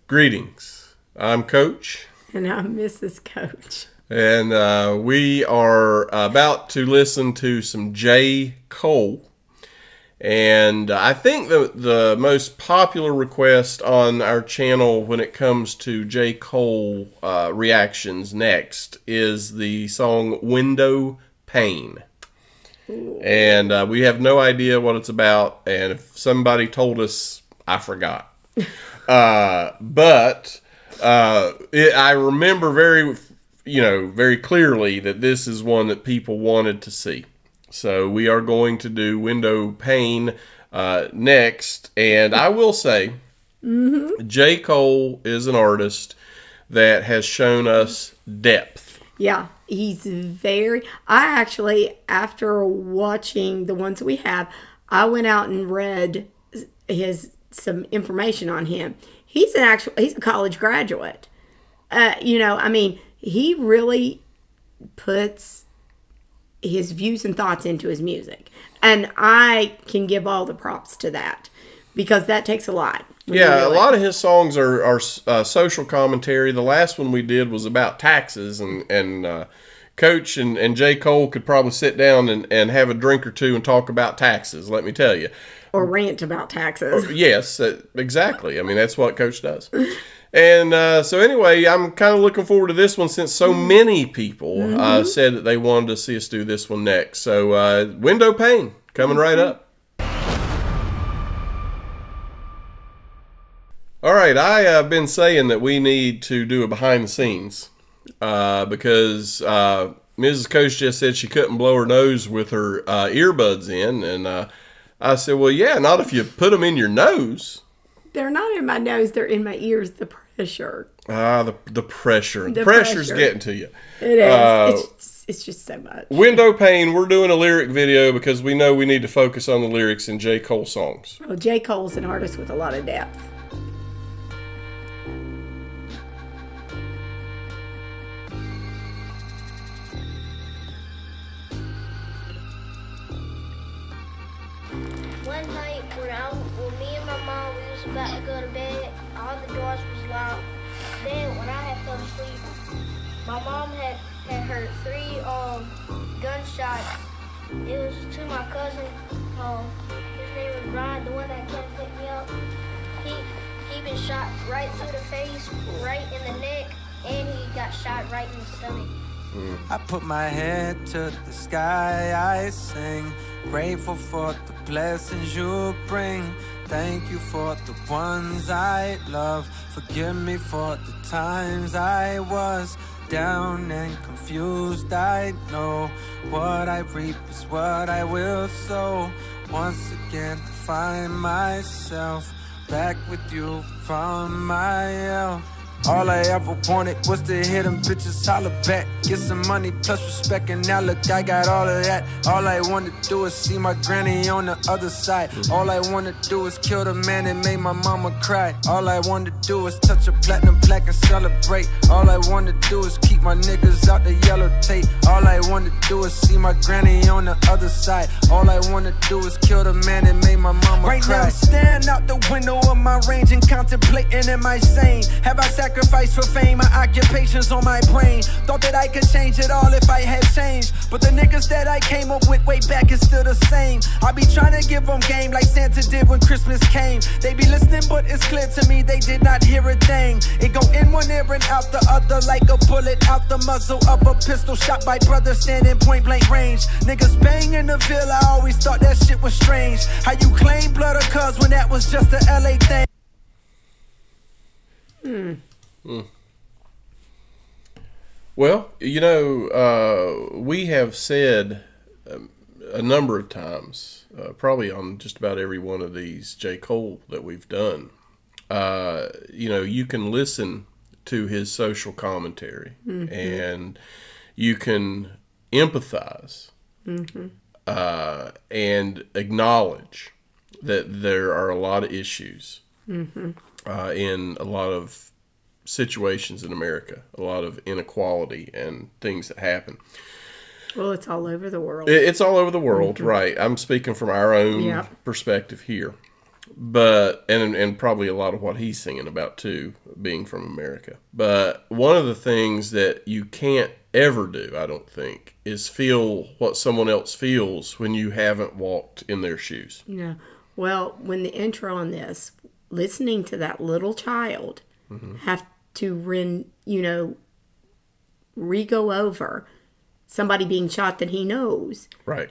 Greetings. I'm Coach. And I'm Mrs. Coach. And we are about to listen to some J. Cole. And I think the most popular request on our channel when it comes to J. Cole reactions next is the song Window Pane. Ooh. And we have no idea what it's about. And if somebody told us, I forgot. But I remember very clearly that this is one that people wanted to see. So we are going to do Window Pane next. And I will say, J. Cole is an artist that has shown us depth. Yeah, I actually, after watching the ones we have, I went out and read some information on him. He's a college graduate. He really puts his views and thoughts into his music. And I can give all the props to that because that takes a lot. Yeah, a lot of his songs are social commentary. The last one we did was about taxes, and Coach and J. Cole could probably sit down and have a drink or two and talk about taxes, let me tell you. Or rant about taxes. Yes, exactly. I mean, that's what Coach does. And so anyway, I'm kind of looking forward to this one since so many people said that they wanted to see us do this one next. So Window Pane coming right up. All right, I have been saying that we need to do a behind the scenes because Mrs. Coach just said she couldn't blow her nose with her earbuds in. And I said, well, yeah, not if you put them in your nose. They're not in my nose, they're in my ears, the pressure. The pressure. The pressure's getting to you. It is. It's just so much. Window Pane, we're doing a lyric video because we know we need to focus on the lyrics in J. Cole songs. Well, J. Cole's an artist with a lot of depth. One night when me and my mom, we was about to go to bed, all the doors was locked. Then when I had fell asleep, my mom had heard 3 gunshots. It was to my cousin. His name was Ryan, the one that came to pick me up. He been shot right through the face, right in the neck, and he got shot right in the stomach. I put my head to the sky, I sing, grateful for the blessings you bring. Thank you for the ones I love. Forgive me for the times I was down and confused. I know what I reap is what I will sow. Once again I find myself back with you from my hell. All I ever wanted was to hear them bitches holler back. Get some money plus respect, and now look, I got all of that. All I wanna do is see my granny on the other side. All I wanna do is kill the man that made my mama cry. All I wanna do is touch a platinum plaque and celebrate. All I wanna do is keep my niggas out the yellow tape. All I wanna do is see my granny on the other side. All I wanna do is kill the man that made my mama cry. Right now I'm staring out the window of my range and contemplating, am I sane? Have I sacrificed for fame? My occupation's on my brain. Thought that I could change it all if I had changed, but the niggas that I came up with way back is still the same. I be trying to give them game like Santa did when Christmas came. They be listening, but it's clear to me they did not hear a thing. It go in one ear and out the other like a bullet out the muzzle of a pistol, shot by brothers standing point blank range. Niggas bang in the Ville, I always thought that shit was strange. How you claim blood or cuz when that was just a LA thing? Well, we have said a number of times, probably on just about every one of these J. Cole that we've done, you can listen to his social commentary and you can empathize and acknowledge that there are a lot of issues in a lot of situations in America, a lot of inequality and things that happen. Well, it's all over the world. It's all over the world, right. I'm speaking from our own perspective here. But and probably a lot of what he's singing about too, being from America. But one of the things that you can't ever do, I don't think, is feel what someone else feels when you haven't walked in their shoes. No. Well, when the intro on this, listening to that little child have to re-go over somebody being shot that he knows. Right.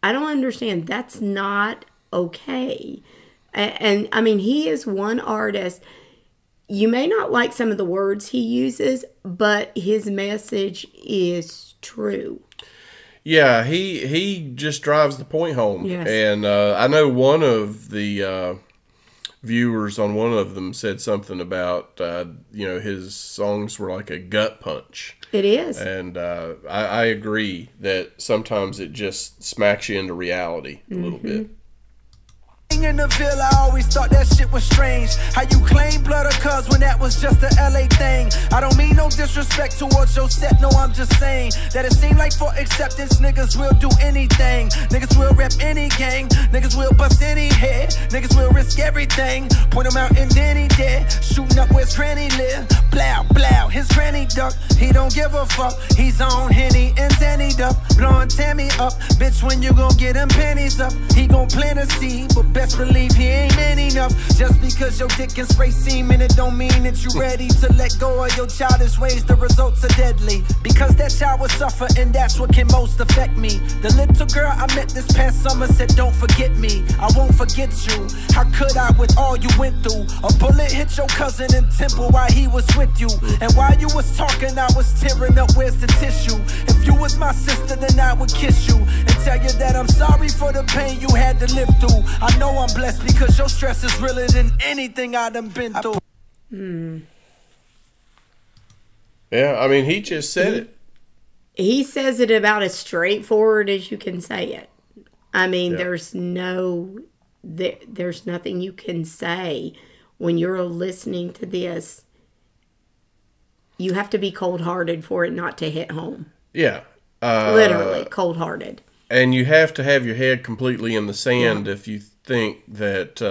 I don't understand. That's not okay. And I mean, he is one artist. You may not like some of the words he uses, but his message is true. Yeah, he just drives the point home. Yes. And I know one of the viewers on one of them said something about, his songs were like a gut punch. It is. And I agree that sometimes it just smacks you into reality a little bit. In the Ville, I always thought that shit was strange. How you claim blood or cuz when that was just a LA thing. I don't mean no disrespect towards your set, no, I'm just saying that it seemed like for acceptance, niggas will do anything. Niggas will rep any gang, niggas will bust any head, niggas will risk everything. Point him out and then he dead. Shooting up where his granny live. Blow, blow, his granny duck. He don't give a fuck. He's on Henny and Zanny up. Blowing Tammy up. Bitch, when you gon' get them pennies up? He gon' plant a seed, but best believe he ain't man enough. Just because your dick can spray semen, it don't mean that you ready to let go of your childish ways. The results are deadly, because that child will suffer, and that's what can most affect me. The little girl I met this past summer said, don't forget me, I won't forget you. How could I with all you went through? A bullet hit your cousin in Temple while he was with you, and while you was talking I was tearing up, where's the tissue? If you was my sister then I would kiss you and tell you that I'm sorry for the pain you had to live through. I know I'm blessed because your stress is realer than anything I done been through. Yeah, I mean, he just said it. He says it about as straightforward as you can say it. I mean, there's nothing you can say when you're listening to this. You have to be cold-hearted for it not to hit home. Yeah. Literally, cold-hearted. And you have to have your head completely in the sand if you think that,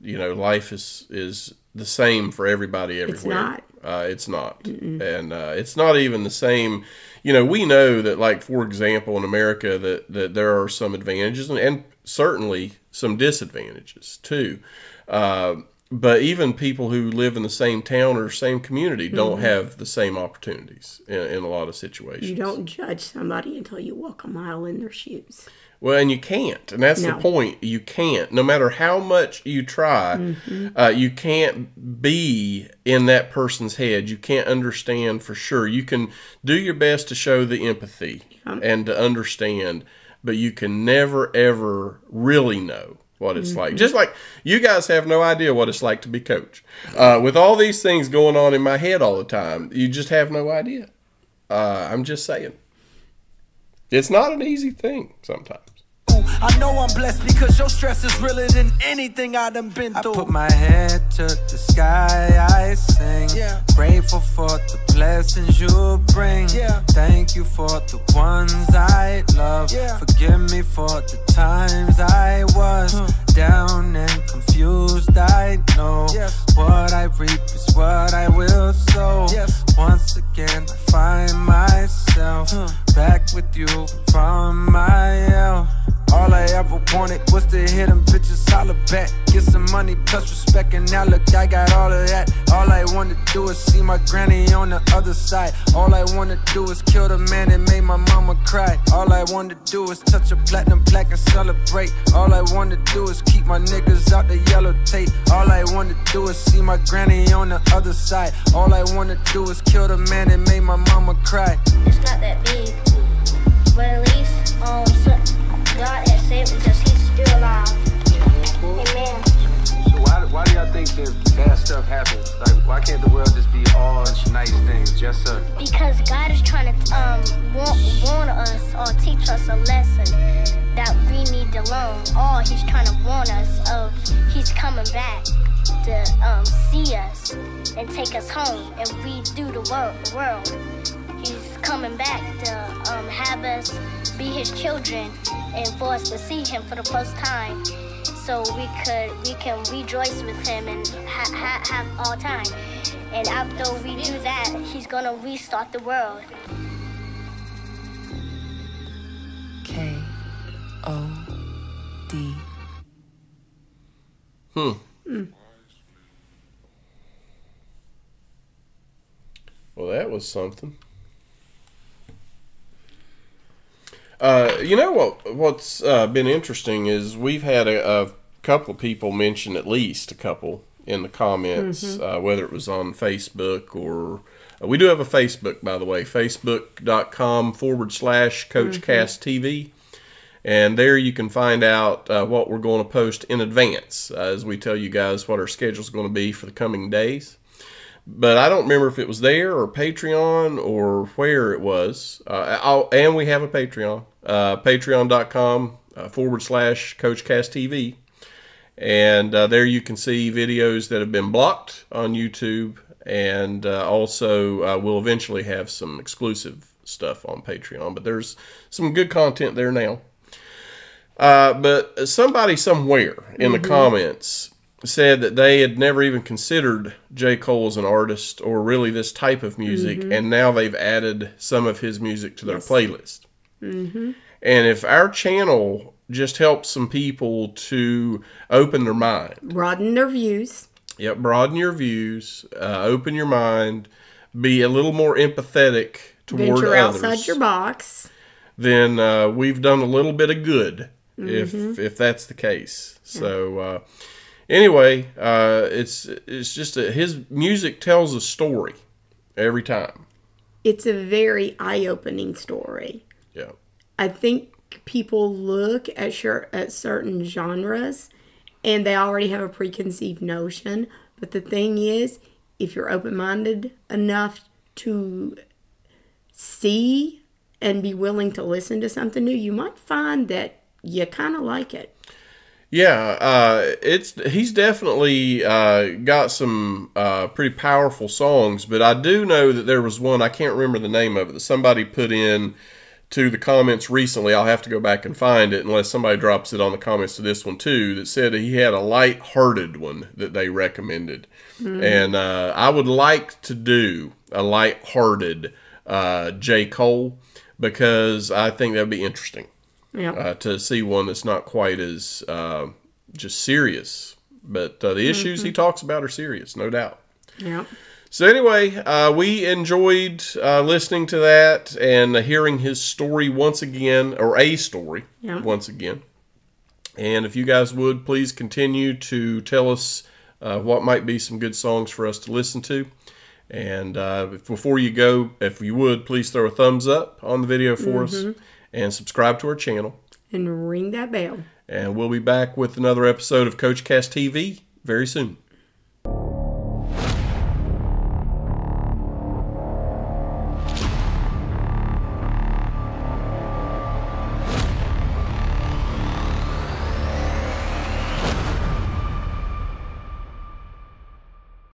life is the same for everybody everywhere. It's not. It's not. And it's not even the same. We know that, like, for example, in America, that there are some advantages and certainly some disadvantages, too. But even people who live in the same town or same community don't have the same opportunities in a lot of situations. You don't judge somebody until you walk a mile in their shoes. Well, and you can't. And that's the point. You can't. No matter how much you try, you can't be in that person's head. You can't understand for sure. You can do your best to show the empathy and to understand, but you can never, ever really know what it's like. Just like you guys have no idea what it's like to be coach. With all these things going on in my head all the time, you just have no idea. I'm just saying. It's not an easy thing sometimes. I know I'm blessed because your stress is realer than anything I done been through. I put my head to the sky, I sing. Grateful for the blessings you bring. Thank you for the ones I love. Forgive me for the times I was down and confused. I know what I reap is what I will sow. Once again I find myself back with you from my hell. All I ever wanted was to hit them bitches holler back. Get some money plus respect, and now look, I got all of that. All I wanna do is see my granny on the other side. All I wanna do is kill the man that made my mama cry. All I wanna do is touch a platinum plaque and celebrate. All I wanna do is keep my niggas out the yellow tape. All I wanna do is see my granny on the other side. All I wanna do is kill the man that made my mama cry. It's not that big, but at least God has saved me because he's still alive. Amen. So why do y'all think that bad stuff happens? Like, why can't the world just be all nice things? Yes, sir. Because God is trying to warn us or teach us a lesson that we need to learn. Or he's trying to warn us of he's coming back to see us and take us home and redo the world. He's coming back to have us be his children and for us to see him for the first time. so we can rejoice with him and have all time. And after we do that, he's gonna restart the world. K-O-D. Well, that was something. You know what's been interesting is we've had a couple of people mention, at least a couple, in the comments, whether it was on Facebook or... we do have a Facebook, by the way, facebook.com/CoachCastTV. And there you can find out what we're going to post in advance as we tell you guys what our schedule is going to be for the coming days. But I don't remember if it was there or Patreon or where it was. And we have a Patreon, patreon.com/CoachCastTV. And there you can see videos that have been blocked on YouTube. And also we'll eventually have some exclusive stuff on Patreon. But there's some good content there now. But somebody somewhere in the comments said that they had never even considered J. Cole as an artist or really this type of music, and now they've added some of his music to their playlist. And if our channel just helps some people to open their mind, Broaden their views. Yep, broaden your views, open your mind, be a little more empathetic toward Venture others, outside your box. then we've done a little bit of good, if that's the case. So anyway, it's just his music tells a story every time. It's a very eye-opening story. Yeah. I think people look at certain genres and they already have a preconceived notion. But the thing is, if you're open-minded enough to see and be willing to listen to something new, you might find that you kind of like it. Yeah, he's definitely got some pretty powerful songs, but I do know that there was one, I can't remember the name of it, that somebody put in to the comments recently. I'll have to go back and find it unless somebody drops it on the comments to this one too, that said he had a light-hearted one that they recommended. And I would like to do a light-hearted J. Cole, because I think that would be interesting. Yeah. To see one that's not quite as just serious. But the issues he talks about are serious, no doubt. Yeah. So anyway, we enjoyed listening to that and hearing his story once again, or a story once again. And if you guys would, please continue to tell us what might be some good songs for us to listen to. And before you go, if you would, please throw a thumbs up on the video for us. And subscribe to our channel. And ring that bell. And we'll be back with another episode of Coach Cast TV very soon.